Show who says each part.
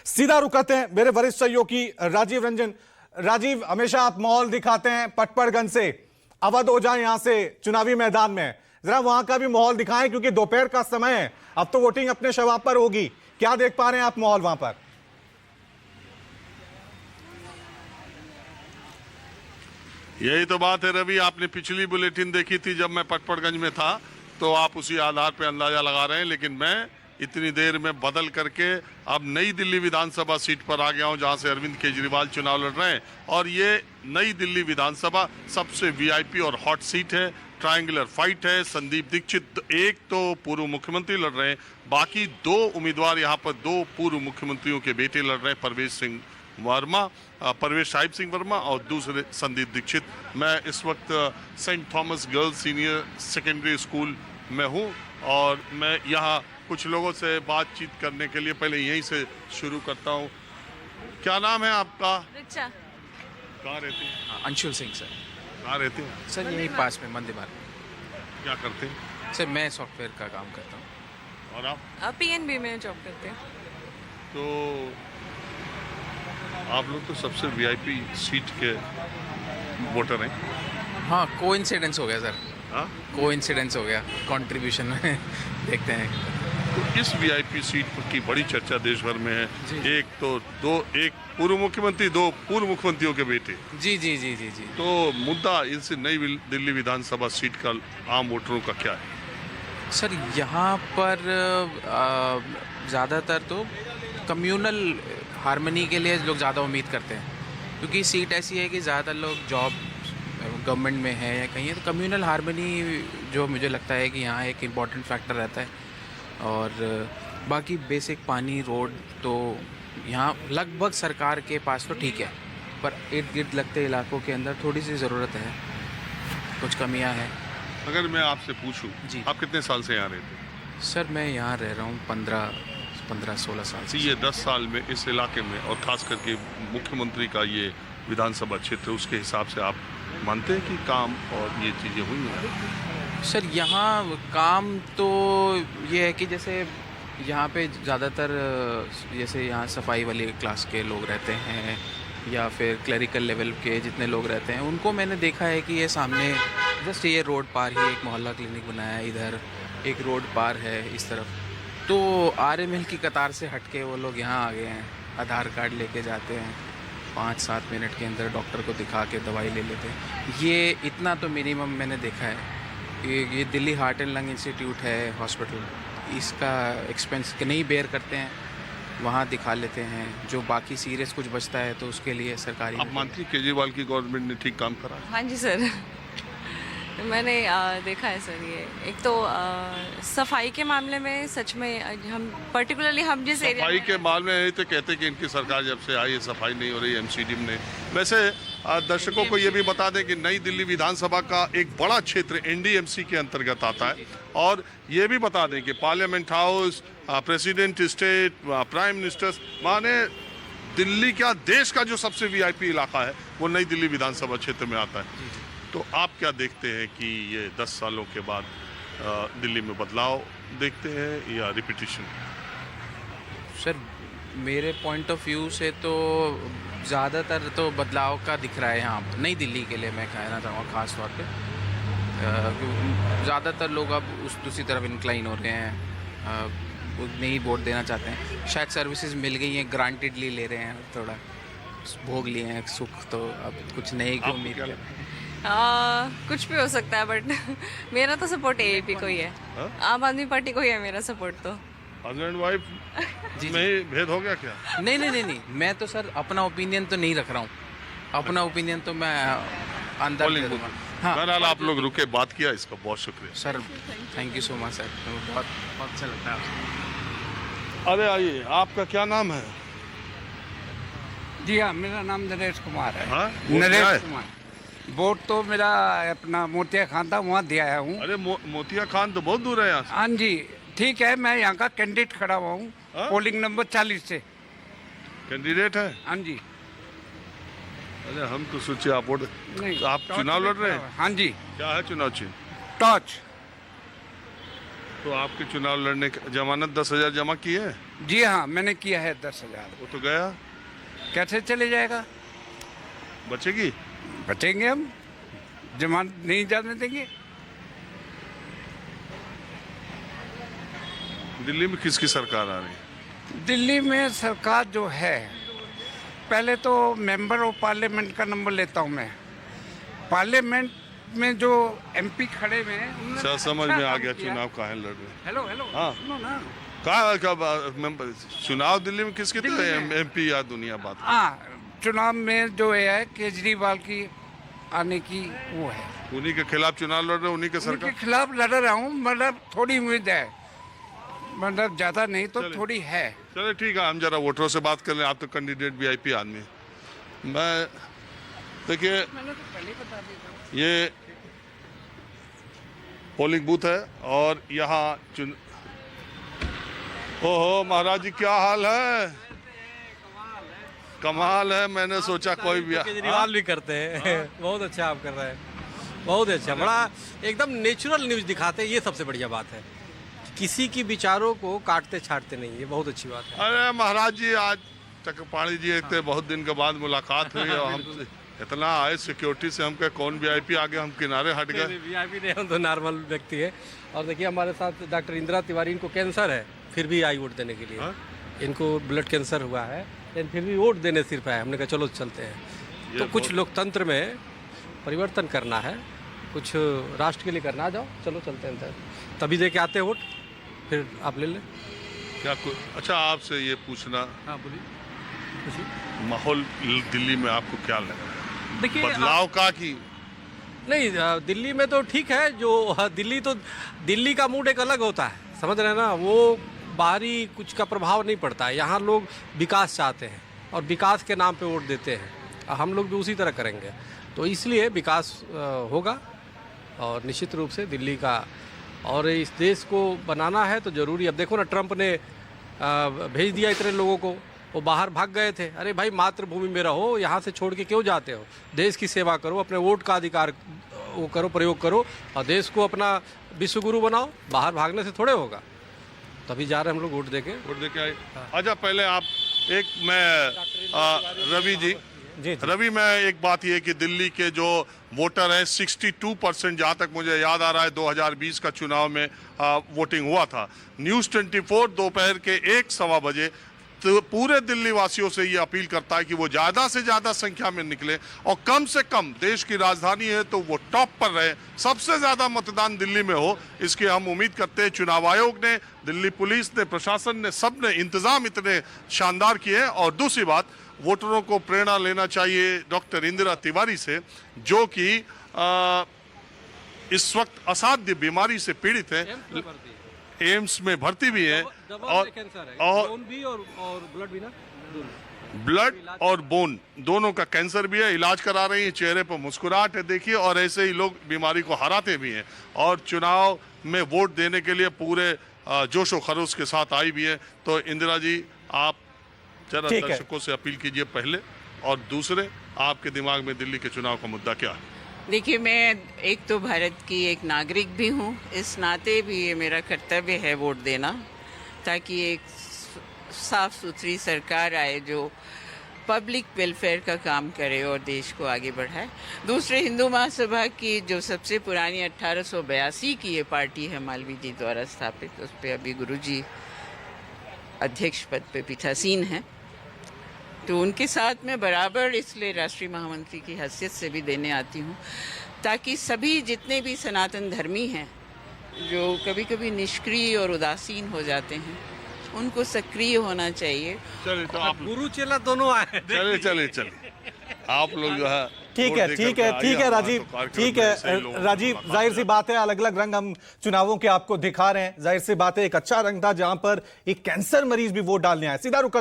Speaker 1: सीधा रुक करते हैं मेरे वरिष्ठ सहयोगी राजीव रंजन। राजीव, हमेशा आप माहौल दिखाते हैं पटपड़गंज से अवध हो जाए यहां से चुनावी मैदान में, जरा वहां का भी माहौल दिखाएं क्योंकि दोपहर का समय है, अब तो वोटिंग अपने शवाब पर होगी। क्या देख पा रहे हैं आप माहौल वहां पर?
Speaker 2: यही तो बात है रवि, आपने पिछली बुलेटिन देखी थी जब मैं पटपड़गंज में था, तो आप उसी आधार पे अंदाजा लगा रहे हैं। लेकिन मैं इतनी देर में बदल करके अब नई दिल्ली विधानसभा सीट पर आ गया हूं, जहां से अरविंद केजरीवाल चुनाव लड़ रहे हैं। और ये नई दिल्ली विधानसभा सबसे वीआईपी और हॉट सीट है, ट्रायंगुलर फाइट है। संदीप दीक्षित एक तो पूर्व मुख्यमंत्री लड़ रहे हैं, बाकी दो उम्मीदवार यहाँ पर दो पूर्व मुख्यमंत्रियों के बेटे लड़ रहे हैं, परवेश साहिब सिंह वर्मा और दूसरे संदीप दीक्षित। मैं इस वक्त Saint Thomas girls senior secondary school में हूँ और मैं यहाँ कुछ लोगों से बातचीत करने के लिए पहले यहीं से शुरू करता हूँ। क्या नाम है आपका?
Speaker 3: रिचा।
Speaker 2: कहाँ रहते हैं?
Speaker 4: अंशुल सिंह सर।
Speaker 2: कहाँ रहते हैं
Speaker 4: सर? यहीं पास में मंदिर मार्ग।
Speaker 2: क्या करते हैं?
Speaker 4: सर मैं सॉफ्टवेयर का काम करता हूँ।
Speaker 2: और आप?
Speaker 3: पीएनबी में जॉब करते हैं।
Speaker 2: तो आप लोग तो सबसे वीआईपी सीट के वोटर हैं।
Speaker 4: हाँ, कोइंसिडेंस हो गया सर।
Speaker 2: हाँ,
Speaker 4: कोइंसिडेंस हो गया कंट्रीब्यूशन में देखते हैं।
Speaker 2: तो इस वीआईपी सीट की बड़ी चर्चा देश भर में है। एक पूर्व मुख्यमंत्री, दो पूर्व मुख्यमंत्रियों के बेटे। जी
Speaker 4: जी जी जी जी।
Speaker 2: तो मुद्दा इस नई दिल्ली विधानसभा सीट का आम वोटरों का क्या है?
Speaker 4: सर यहाँ पर ज़्यादातर तो कम्युनल हार्मनी के लिए लोग ज़्यादा उम्मीद करते हैं, क्योंकि सीट ऐसी है कि ज़्यादातर लोग जॉब गवर्नमेंट में है या कहीं है, तो कम्युनल हार्मनी जो मुझे लगता है कि यहाँ एक इम्पॉर्टेंट फैक्टर रहता है। और बाकी बेसिक पानी, रोड तो यहाँ लगभग सरकार के पास तो ठीक है, पर इर्द गिर्द लगते इलाकों के अंदर थोड़ी सी ज़रूरत है, कुछ कमियाँ हैं।
Speaker 2: अगर मैं आपसे पूछूं,
Speaker 4: जी,
Speaker 2: आप कितने साल से यहाँ रहते हैं?
Speaker 4: सर मैं यहाँ रह रहा हूँ 15-16 साल से।
Speaker 2: ये 10 साल में इस इलाके में और खास करके मुख्यमंत्री का ये विधानसभा क्षेत्र, उसके हिसाब से आप मानते हैं कि काम और ये चीज़ें हुई हैं?
Speaker 4: सर यहाँ काम तो ये है कि जैसे यहाँ पे ज़्यादातर जैसे यहाँ सफाई वाली क्लास के लोग रहते हैं या फिर क्लरिकल लेवल के जितने लोग रहते हैं, उनको मैंने देखा है कि ये सामने जस्ट ये रोड पार ही एक मोहल्ला क्लिनिक बनाया है, इधर एक रोड पार है इस तरफ, तो RML की कतार से हट के वो लोग यहाँ आ गए हैं। आधार कार्ड लेके जाते हैं, 5-7 मिनट के अंदर डॉक्टर को दिखा के दवाई ले लेते हैं। ये इतना तो मिनिमम मैंने देखा है। ये Delhi heart and lung institute है हॉस्पिटल, इसका एक्सपेंस नहीं बेयर करते हैं, वहाँ दिखा लेते हैं। जो बाकी सीरियस कुछ बचता है तो उसके लिए सरकारी।
Speaker 2: आप मानती केजरीवाल की गवर्नमेंट ने ठीक काम करा?
Speaker 3: हाँ जी सर, मैंने देखा है सर। ये एक तो सफाई के मामले में सच में हम पर्टिकुलरली हम जिस एरिया
Speaker 2: सफाई के मामले में तो कहते कि इनकी सरकार जब से आई है सफाई नहीं हो रही, MCD ने। वैसे दर्शकों को ये भी बता दें कि नई दिल्ली विधानसभा का एक बड़ा क्षेत्र NDMC के अंतर्गत आता है। और ये भी बता दें कि parliament house, president state, prime ministers, माने दिल्ली क्या देश का जो सबसे VIP इलाका है वो नई दिल्ली विधानसभा क्षेत्र में आता है। तो आप क्या देखते हैं कि ये 10 सालों के बाद दिल्ली में बदलाव देखते हैं या रिपीटिशन?
Speaker 4: सर मेरे पॉइंट ऑफ व्यू से तो ज़्यादातर तो बदलाव का दिख रहा है यहाँ नई दिल्ली के लिए। मैं कहना चाहूँगा ख़ास तौर पे ज़्यादातर लोग अब उस दूसरी तरफ इंक्लाइन हो रहे हैं, नहीं वोट देना चाहते हैं। शायद सर्विसेज मिल गई हैं, ग्रांटेडली ले रहे हैं, थोड़ा भोग लिए हैं सुख, तो अब कुछ नए की उम्मीद कर।
Speaker 3: कुछ भी हो सकता है, बट मेरा तो सपोर्ट AAP को ही है। आम आदमी पार्टी को ही है मेरा सपोर्ट। तो
Speaker 2: हस्बैंड वाइफ में भेद हो गया क्या?
Speaker 4: नहीं, मैं तो सर अपना ओपिनियन तो नहीं रख रहा हूँ, अपना ओपिनियन तो मैं अंदर दे दूंगा। हाँ,
Speaker 2: बहरहाल आप लोग रुके बात किया, इसका बहुत शुक्रिया
Speaker 4: sir. Thank you so much sir, बहुत बहुत अच्छा लगता है आपसे।
Speaker 2: अरे आइए, आपका क्या नाम है?
Speaker 5: जी हाँ, मेरा नाम नरेश कुमार है।
Speaker 2: हाँ?
Speaker 5: नरेश कुमार। वोट तो मेरा अपना मोतिया खान था, वहाँ दिया आया हूँ।
Speaker 2: अरे मोतिया खान तो बहुत दूर है यहाँ से।
Speaker 5: हाँ जी, ठीक है, मैं यहाँ का कैंडिडेट खड़ा हुआ हूँ, पोलिंग नंबर 40 से।
Speaker 2: कैंडिडेट है?
Speaker 5: हाँ जी।
Speaker 2: अरे हम तो सोचे आप वोट,
Speaker 5: नहीं,
Speaker 2: आप चुनाव लड़ रहे हैं?
Speaker 5: हाँ जी।
Speaker 2: क्या है चुनाव चिन्ह?
Speaker 5: टॉर्च।
Speaker 2: तो आपके चुनाव लड़ने की जमानत 10,000 जमा की है?
Speaker 5: जी हाँ, मैंने किया है 10,000।
Speaker 2: वो तो गया,
Speaker 5: कैसे चले जाएगा?
Speaker 2: बचेगी?
Speaker 5: बचेंगे हम, जमानत नहीं जाने देंगे।
Speaker 2: दिल्ली में किसकी सरकार आ रही है?
Speaker 5: दिल्ली में सरकार जो है, पहले तो मेंबर ऑफ पार्लियामेंट का नंबर लेता हूँ मैं। पार्लियामेंट में जो एमपी खड़े हुए हैं उन्होंने
Speaker 2: अच्छा, समझ
Speaker 5: अच्छा
Speaker 2: में आ
Speaker 5: काम
Speaker 2: गया
Speaker 5: किया।
Speaker 2: चुनाव कहाँ लड़ रहे हैं।
Speaker 5: हेलो हेलो,
Speaker 2: हाँ।
Speaker 5: सुनो ना।
Speaker 2: कहाँ चुनाव दिल्ली में किसके तो
Speaker 5: दिल्ली में।
Speaker 2: एमपी या दुनिया बात?
Speaker 5: हाँ, चुनाव में जो है केजरीवाल की आने की वो है,
Speaker 2: उन्हीं के खिलाफ चुनाव लड़ रहे हैं, उन्हीं के
Speaker 5: उनके
Speaker 2: सरकार।
Speaker 5: खिलाफ लड़ रहा हूँ। मतलब थोड़ी उम्मीद है, मतलब ज्यादा नहीं तो
Speaker 2: चलिए।
Speaker 5: थोड़ी है।
Speaker 2: चलो ठीक है, हम जरा वोटरों से बात कर लें। आप तो कैंडिडेट वीआईपी आदमी हैं। मैं देखिए,
Speaker 5: मैंने तो पहले बता दिया।
Speaker 2: ये पोलिंग बूथ है और यहाँ ओहो महाराज जी, क्या हाल है? कमाल है। मैंने सोचा कोई भी
Speaker 6: केजरीवाल भी करते हैं। बहुत अच्छा आप कर रहे हैं, बहुत अच्छा, बड़ा एकदम नेचुरल न्यूज़ दिखाते हैं। ये सबसे बढ़िया बात है, किसी की विचारों को काटते छाटते नहीं, ये बहुत अच्छी बात है।
Speaker 2: अरे महाराज जी, आज चक्रपाणी जी एक थे, बहुत दिन के बाद मुलाकात हुई और हम इतना आए सिक्योरिटी से, हम कहे कौन वीआईपी आ गया, हम किनारे हट गए।
Speaker 6: वीआईपी नहीं, हम तो नॉर्मल व्यक्ति है। और देखिए हमारे साथ डॉक्टर इंदिरा तिवारी, इनको कैंसर है, फिर भी आई वोट देने के लिए।
Speaker 2: हाँ?
Speaker 6: इनको ब्लड कैंसर हुआ है, लेकिन फिर भी वोट देने सिर्फ आए। हमने कहा चलो चलते हैं। तो कुछ
Speaker 2: बहुत-
Speaker 6: लोकतंत्र में परिवर्तन करना है, कुछ राष्ट्र के लिए करना। आ जाओ, चलो चलते हैं अंदर, तभी दे के आते हैं वोट, फिर आप ले लें।
Speaker 2: क्या अच्छा, आपसे ये पूछना,
Speaker 6: हाँ बोलिए।
Speaker 2: माहौल दिल्ली में आपको क्या लगा?
Speaker 6: देखिए
Speaker 2: बदलाव का कि
Speaker 6: नहीं, दिल्ली में तो ठीक है। जो दिल्ली का मूड एक अलग होता है, समझ रहे हैं ना। वो बाहरी कुछ का प्रभाव नहीं पड़ता है। यहाँ लोग विकास चाहते हैं और विकास के नाम पे वोट देते हैं। हम लोग भी उसी तरह करेंगे, तो इसलिए विकास होगा। और निश्चित रूप से दिल्ली का, और इस देश को बनाना है तो ज़रूरी। अब देखो ना, ट्रंप ने भेज दिया इतने लोगों को, वो बाहर भाग गए थे। अरे भाई, मातृभूमि में रहो, यहाँ से छोड़ के क्यों जाते हो? देश की सेवा करो, अपने वोट का अधिकार वो करो, प्रयोग करो, और देश को अपना विश्व गुरु बनाओ। बाहर भागने से थोड़े होगा, तभी जा रहे हैं हम लोग वोट देके।
Speaker 2: वोट दे के आए। अच्छा, पहले आप रवि जी, रवि, मैं एक बात ये कि दिल्ली के जो वोटर हैं 62%, जहाँ तक मुझे याद आ रहा है 2020 का चुनाव में वोटिंग हुआ था। न्यूज़ 24 दोपहर के 1-1:15 बजे तो पूरे दिल्ली वासियों से ये अपील करता है कि वो ज़्यादा से ज़्यादा संख्या में निकले और कम से कम, देश की राजधानी है तो वो टॉप पर रहे, सबसे ज़्यादा मतदान दिल्ली में हो, इसकी हम उम्मीद करते हैं। चुनाव आयोग ने, दिल्ली पुलिस ने, प्रशासन ने, सब ने इंतज़ाम इतने शानदार किए हैं। और दूसरी बात, वोटरों को प्रेरणा लेना चाहिए डॉक्टर इंदिरा तिवारी से, जो कि इस वक्त असाध्य बीमारी से पीड़ित है, एम्स में भर्ती भी है, और
Speaker 6: ब्लड भी ना,
Speaker 2: ब्लड और बोन दोनों का कैंसर भी है, इलाज करा रही है। चेहरे पर मुस्कुराहट है, देखिए, और ऐसे ही लोग बीमारी को हराते भी हैं और चुनाव में वोट देने के लिए पूरे जोशो खरोश के साथ आई भी है। तो इंदिरा जी, आप जरा दर्शकों से अपील कीजिए पहले, और दूसरे, आपके दिमाग में दिल्ली के चुनाव का मुद्दा क्या है?
Speaker 7: देखिए, मैं एक तो भारत की एक नागरिक भी हूँ, इस नाते भी ये मेरा कर्तव्य है वोट देना, ताकि एक साफ सुथरी सरकार आए जो पब्लिक वेलफेयर का काम करे और देश को आगे बढ़ाए। दूसरे, हिंदू महासभा की जो सबसे पुरानी 1882 की ये पार्टी है, मालवीय जी द्वारा स्थापित, उस पर अभी गुरुजी अध्यक्ष पद पे पीठासीन हैं, तो उनके साथ में बराबर इसलिए राष्ट्रीय महामंत्री की हैसियत से भी देने आती हूँ, ताकि सभी जितने भी सनातन धर्मी हैं जो कभी कभी निष्क्रिय और उदासीन हो जाते हैं, उनको सक्रिय होना चाहिए।
Speaker 2: चलिए, तो आप
Speaker 6: गुरु चेला दोनों आए।
Speaker 2: चलिए आप लोग जो है
Speaker 1: ठीक है, ठीक है, ठीक है राजीव, ठीक है राजीव, जाहिर सी बात है, अलग अलग रंग हम चुनावों के आपको दिखा रहे हैं। जाहिर सी बात है, एक अच्छा रंग था जहां पर एक कैंसर मरीज भी वोट डालने आया। सीधा रुक